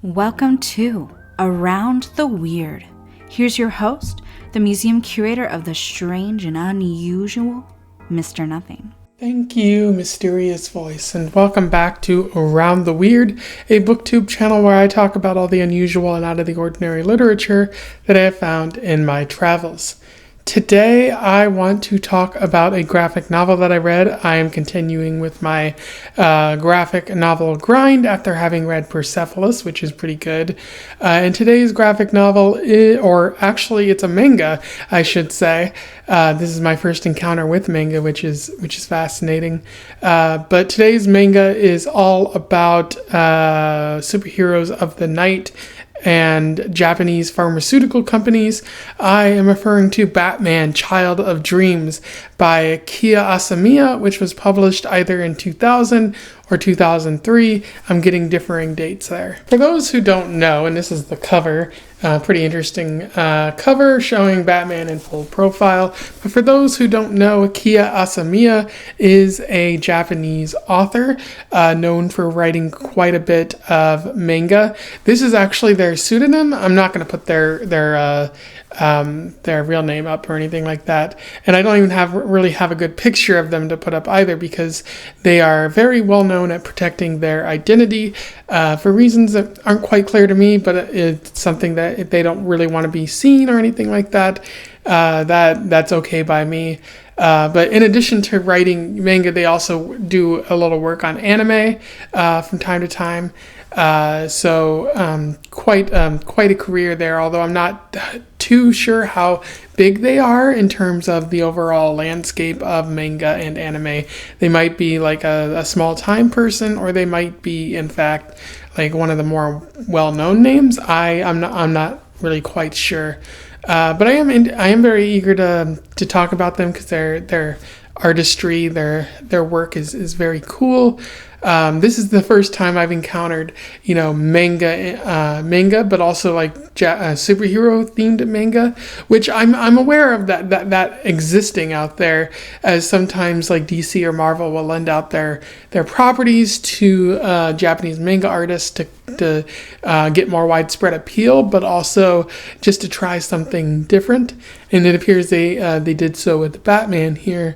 Welcome to Around the Weird. Here's your host, the museum curator of the strange and unusual, Mr. Nothing. Thank you, mysterious voice, and welcome back to Around the Weird, a booktube channel where I talk about all the unusual and out of the ordinary literature that I have found in my travels. Today, I want to talk about a graphic novel that I read. I am continuing with my graphic novel grind after having read Persepolis, which is pretty good. And today's graphic novel, it's a manga, I should say. This is my first encounter with manga, which is fascinating. But today's manga is all about superheroes of the night and Japanese pharmaceutical companies. I am referring to Batman, Child of Dreams by Kiya Asamiya, which was published either in 2000 or 2003. I'm getting differing dates there. For those who don't know, and this is the cover, pretty interesting cover showing Batman in full profile. But for those who don't know, Kiya Asamiya is a Japanese author known for writing quite a bit of manga. This is actually their pseudonym. I'm not going to put their real name up or anything like that. And I don't even really have a good picture of them to put up either, because they are very well known at protecting their identity for reasons that aren't quite clear to me, but it's something that if they don't really want to be seen or anything like that, that's okay by me. But in addition to writing manga, they also do a little work on anime from time to time. So quite a career there, although I'm not too sure how big they are in terms of the overall landscape of manga and anime. They might be like a small time person, or they might be in fact like one of the more well-known names. I'm not really quite sure. But I am very eager to talk about them, because their artistry, their work is very cool. This is the first time I've encountered, manga, but also like superhero themed manga, which I'm aware of that existing out there, as sometimes like DC or Marvel will lend out their properties to Japanese manga artists to get more widespread appeal, but also just to try something different. And it appears they did so with Batman here.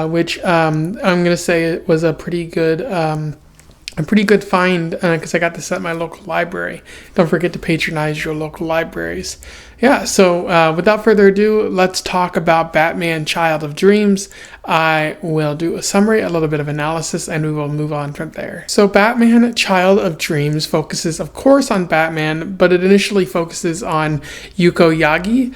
Which I'm gonna say it was a pretty good find, because I got this at my local library. Don't forget to patronize your local libraries. Yeah, so without further ado, let's talk about Batman, Child of Dreams. I will do a summary, a little bit of analysis, and we will move on from there. So Batman, Child of Dreams focuses, of course, on Batman, but it initially focuses on Yuko Yagi,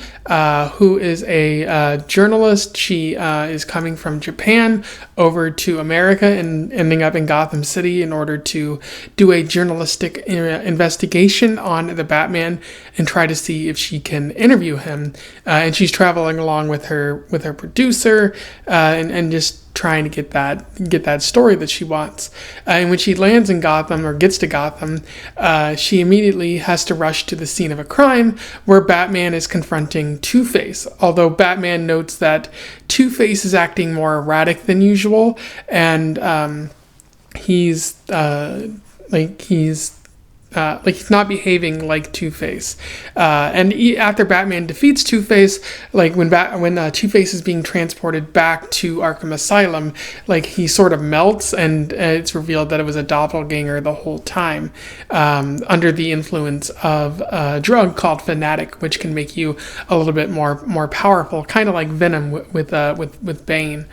who is a journalist. She is coming from Japan over to America and ending up in Gotham City in order to do a journalistic investigation on the Batman and try to see if she can interview him. And she's traveling along with her producer, and just trying to get that story that she wants. And when she lands in Gotham, or gets to Gotham, she immediately has to rush to the scene of a crime where Batman is confronting Two-Face. Although Batman notes that Two-Face is acting more erratic than usual, and he's not behaving like Two-Face. And after Batman defeats Two-Face, like when Two-Face is being transported back to Arkham Asylum, like he sort of melts, and it's revealed that it was a doppelganger the whole time, under the influence of a drug called Fanatic, which can make you a little bit more powerful, kind of like Venom with Bane.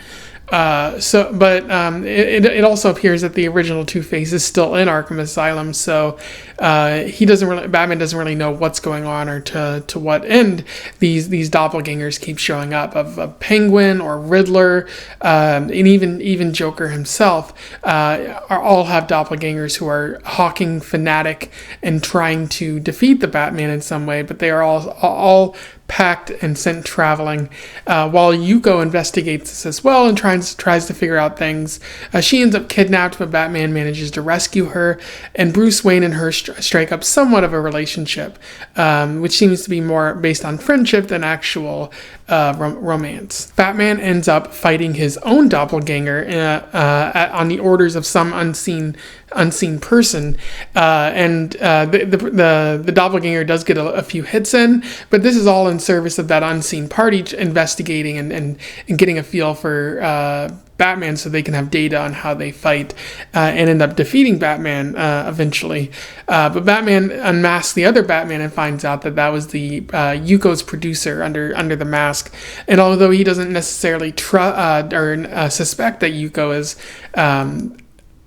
It also appears that the original Two-Face is still in Arkham Asylum, so Batman doesn't really know what's going on, or to what end these doppelgangers keep showing up, of Penguin or Riddler, and even Joker himself all have doppelgangers who are hawking Fanatic and trying to defeat the Batman in some way, but they are all packed and sent traveling, while Yuko investigates this as well and tries to figure out things. She ends up kidnapped, but Batman manages to rescue her, and Bruce Wayne and her strike up somewhat of a relationship, which seems to be more based on friendship than actual romance. Batman ends up fighting his own doppelganger on the orders of some unseen person, and the doppelganger does get a few hits in, but this is all in service of that unseen party investigating and getting a feel for Batman, so they can have data on how they fight, and end up defeating Batman eventually. But Batman unmasks the other Batman and finds out that was the Yuko's producer under the mask. And although he doesn't necessarily suspect that Yuko is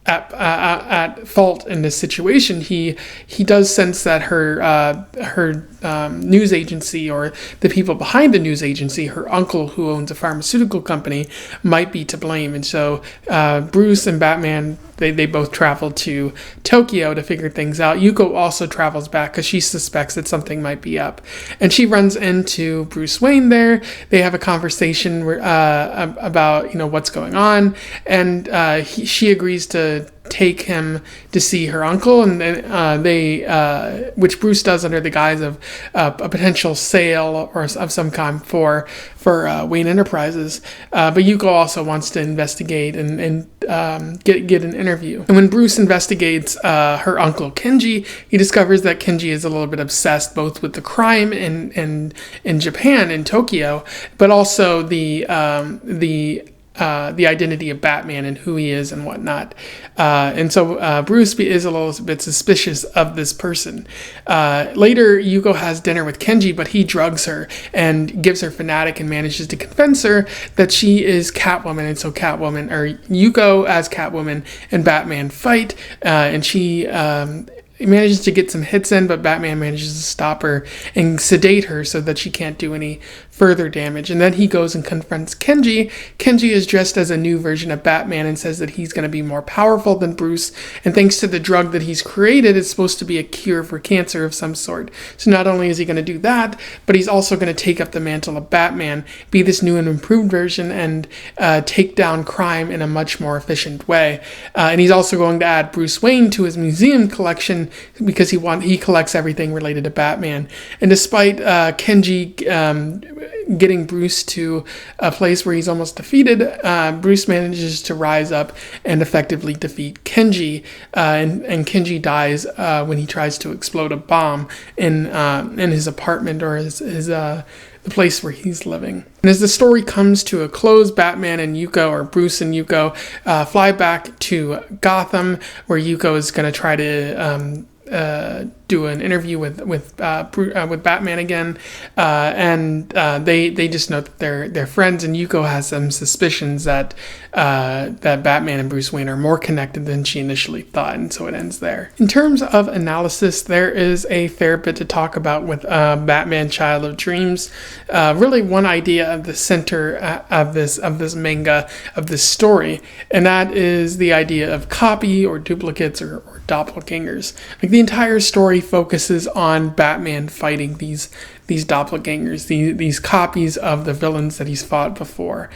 at fault in this situation, he does sense that her news agency, or the people behind the news agency, her uncle who owns a pharmaceutical company, might be to blame. And so Bruce and Batman, they both travel to Tokyo to figure things out. Yuko also travels back because she suspects that something might be up, and she runs into Bruce Wayne there. They have a conversation about what's going on, and she agrees to take him to see her uncle, and then which Bruce does under the guise of a potential sale or of some kind for Wayne Enterprises. But Yuko also wants to investigate and get an interview. And when Bruce investigates her uncle Kenji, he discovers that Kenji is a little bit obsessed both with the crime in Japan, in Tokyo, but also the identity of Batman and who he is and whatnot. And so Bruce is a little bit suspicious of this person. Later, Yuko has dinner with Kenji, but he drugs her and gives her Fanatic and manages to convince her that she is Catwoman. And so Yuko as Catwoman and Batman fight, and she manages to get some hits in, but Batman manages to stop her and sedate her so that she can't do any further damage. And then he goes and confronts Kenji. Kenji is dressed as a new version of Batman and says that he's going to be more powerful than Bruce, and thanks to the drug that he's created, it's supposed to be a cure for cancer of some sort. So not only is he going to do that, but he's also going to take up the mantle of Batman, be this new and improved version, and take down crime in a much more efficient way. And he's also going to add Bruce Wayne to his museum collection because he collects everything related to Batman. And despite Kenji getting Bruce to a place where he's almost defeated, Bruce manages to rise up and effectively defeat Kenji, and Kenji dies when he tries to explode a bomb in his apartment, or the place where he's living. And as the story comes to a close, Batman and Yuko, or Bruce and Yuko, fly back to Gotham, where Yuko is going to try to do an interview with Batman again, and they just note that they're friends, and Yuko has some suspicions that Batman and Bruce Wayne are more connected than she initially thought, and so it ends there. In terms of analysis, there is a fair bit to talk about with Batman Child of Dreams. Really, one idea of the center of this manga, of this story, and that is the idea of copy or duplicates or doppelgangers. Like, the entire story focuses on Batman fighting these doppelgangers, these copies of the villains that he's fought before,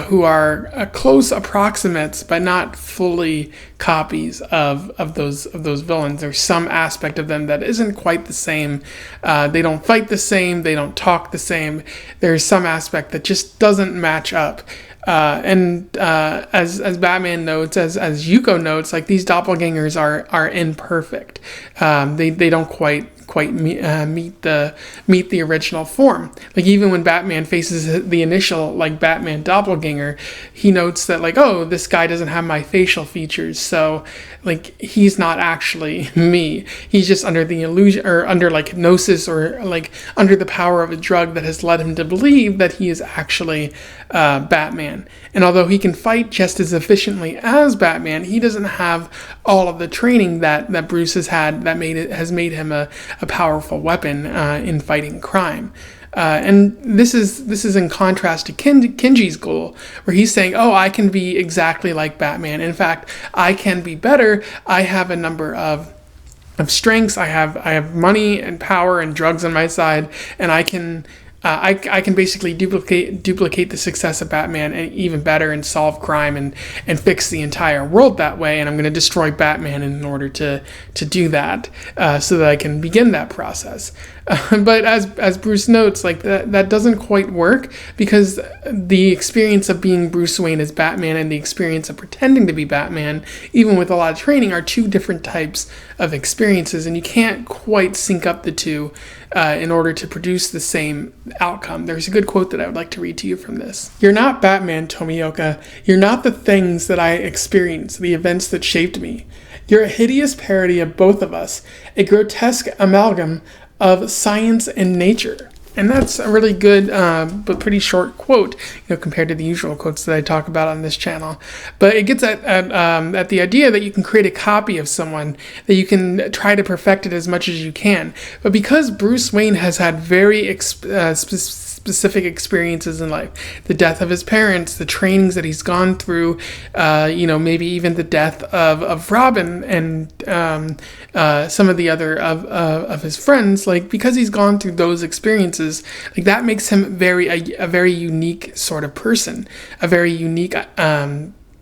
who are close approximates, but not fully copies of those villains. There's some aspect of them that isn't quite the same. They don't fight the same. They don't talk the same. There's some aspect that just doesn't match up. As Batman notes, as Yuko notes, like, these doppelgangers are imperfect. They don't quite meet the original form. Like, even when Batman faces the initial, like, Batman doppelganger, he notes that, like, oh, this guy doesn't have my facial features, so, like, he's not actually me. He's just under the illusion, or under, like, hypnosis, or, like, under the power of a drug that has led him to believe that he is actually Batman. And although he can fight just as efficiently as Batman, he doesn't have all of the training that Bruce has had that has made him a powerful weapon in fighting crime. And this is in contrast to Kenji's goal, where he's saying, oh, I can be exactly like Batman. In fact, I can be better. I have a number of strengths. I have money and power and drugs on my side, and I can I can basically duplicate the success of Batman and even better, and solve crime and fix the entire world that way. And I'm going to destroy Batman in order to do that, so that I can begin that process. But as Bruce notes, like that doesn't quite work, because the experience of being Bruce Wayne as Batman and the experience of pretending to be Batman, even with a lot of training, are two different types of experiences, and you can't quite sync up the two in order to produce the same outcome. There's a good quote that I would like to read to you from this. "You're not Batman, Tomioka. You're not the things that I experienced, the events that shaped me. You're a hideous parody of both of us, a grotesque amalgam of science and nature." And that's a really good, but pretty short quote, compared to the usual quotes that I talk about on this channel. But it gets at the idea that you can create a copy of someone, that you can try to perfect it as much as you can. But because Bruce Wayne has had very specific experiences in life, the death of his parents, the trainings that he's gone through, maybe even the death of Robin and some of the other of his friends, like, because he's gone through those experiences, like, that makes him a very unique sort of person, a very unique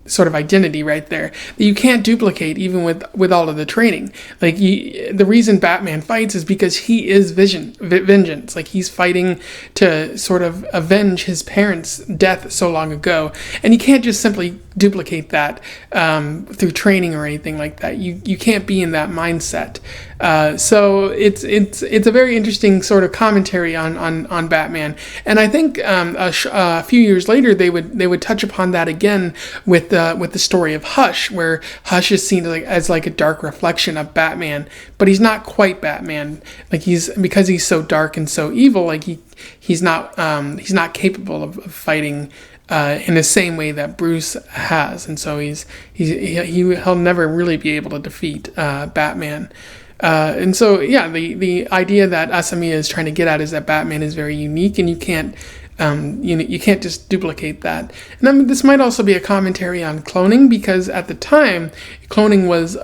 sort of identity right there that you can't duplicate even with all of the training. Like, the reason Batman fights is because he is vengeance. Like, he's fighting to sort of avenge his parents' death so long ago, and you can't just simply duplicate that through training or anything like that. You can't be in that mindset. So it's a very interesting sort of commentary on Batman, and I think a few years later they would touch upon that again with the story of Hush, where Hush is seen as like a dark reflection of Batman, but he's not quite Batman. Like, because he's so dark and so evil, like he's not capable of fighting in the same way that Bruce has, and so he'll never really be able to defeat Batman. And so, yeah, the idea that Asamiya is trying to get at is that Batman is very unique, and you can't just duplicate that. And this might also be a commentary on cloning, because at the time, cloning was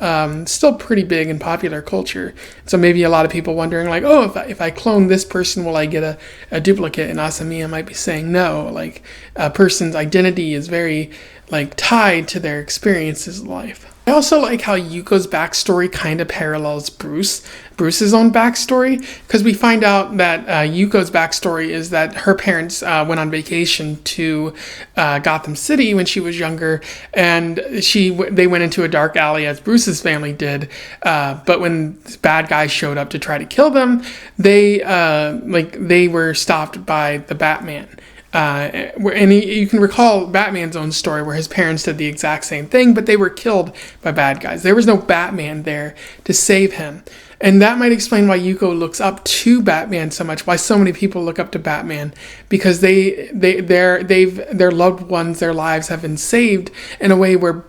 still pretty big in popular culture. So maybe a lot of people wondering, like, oh, if I clone this person, will I get a duplicate? And Asamiya might be saying no. Like, a person's identity is very, like, tied to their experiences in life. I also like how Yuko's backstory kind of parallels Bruce's own backstory, because we find out that Yuko's backstory is that her parents went on vacation to Gotham City when she was younger, and they went into a dark alley as Bruce's family did. But when bad guys showed up to try to kill them, they were stopped by the Batman. And you can recall Batman's own story where his parents did the exact same thing, but they were killed by bad guys. There was no Batman there to save him. And that might explain why Yuko looks up to Batman so much, why so many people look up to Batman, because their loved ones, their lives have been saved in a way where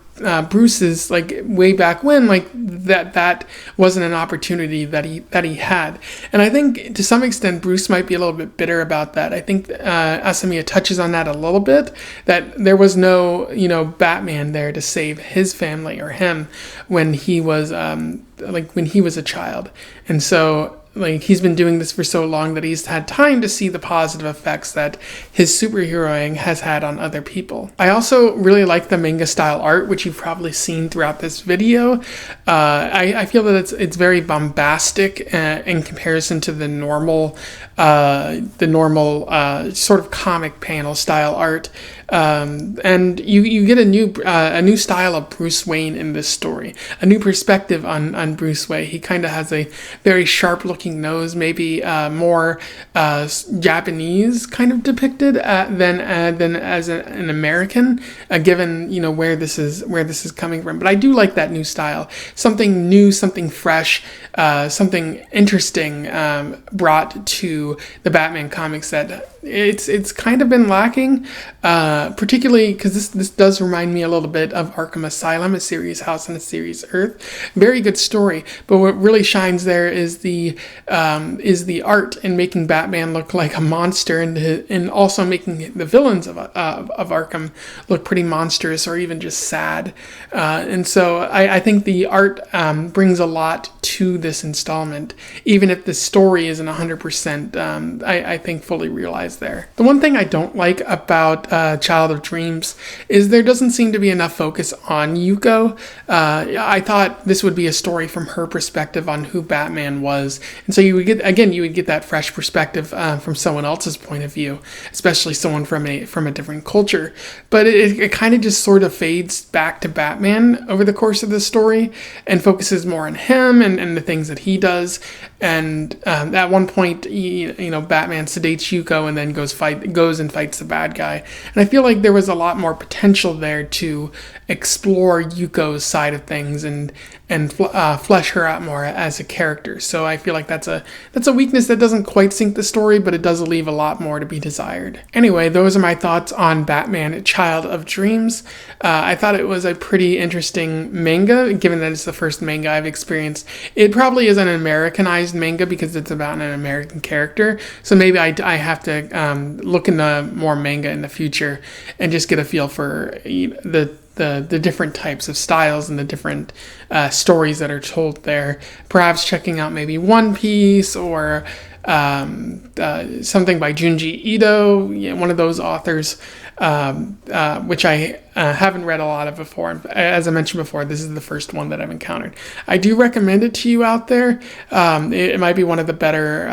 Bruce's, like, way back when, like, that wasn't an opportunity that he had. And I think to some extent Bruce might be a little bit bitter about that. I think Asamiya touches on that a little bit, that there was no Batman there to save his family or him when he was when he was a child. And so, like, he's been doing this for so long that he's had time to see the positive effects that his superheroing has had on other people. I also really like the manga style art, which you've probably seen throughout this video. I feel that it's very bombastic in comparison to the normal sort of comic panel style art. And you get a new style of Bruce Wayne in this story, a new perspective on Bruce Wayne. He kind of has a very sharp looking nose, maybe more Japanese kind of depicted than as an American, given where this is coming from. But I do like that new style, something new, something fresh, something interesting brought to the Batman comics that it's kind of been lacking. particularly because this does remind me a little bit of Arkham Asylum, A Serious House on a Serious Earth. Very good story, but what really shines there is the art in making Batman look like a monster, and also making the villains of Arkham look pretty monstrous or even just sad. And so I think the art brings a lot to this installment, even if the story isn't 100%, I think, fully realized there. The one thing I don't like about Child of Dreams is there doesn't seem to be enough focus on Yuko. I thought this would be a story from her perspective on who Batman was, and so you would get that fresh perspective from someone else's point of view, especially someone from a different culture. But it kind of just sort of fades back to Batman over the course of the story and focuses more on him and the things that he does. And at one point, Batman sedates Yuko and then goes and fights the bad guy. And I feel like there was a lot more potential there to explore Yuko's side of things and flesh her out more as a character. So I feel like that's a weakness that doesn't quite sink the story, but it does leave a lot more to be desired. Anyway, those are my thoughts on Batman Child of Dreams. I thought it was a pretty interesting manga, given that it's the first manga I've experienced. It probably is an Americanized manga because it's about an American character, so maybe I have to look into more manga in the future and just get a feel for the different types of styles and the different stories that are told there. Perhaps checking out maybe One Piece or something by Junji Ito, one of those authors, which I haven't read a lot of before. As I mentioned before, this is the first one that I've encountered. I do recommend it to you out there. It might be one of the better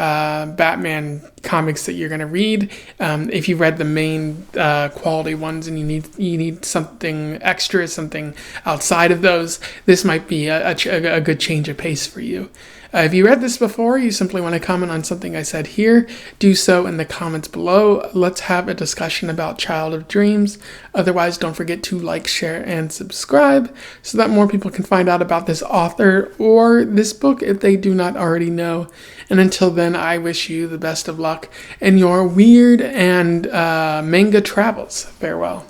Batman comics that you're going to read. If you read the main quality ones and you need something extra, something outside of those, this might be a good change of pace for you. If you read this before, you simply want to comment on something I said here, do so in the comments below. Let's have a discussion about Child of Dreams. Otherwise, don't forget to like, share, and subscribe so that more people can find out about this author or this book if they do not already know. And until then, I wish you the best of luck in your weird and manga travels. Farewell.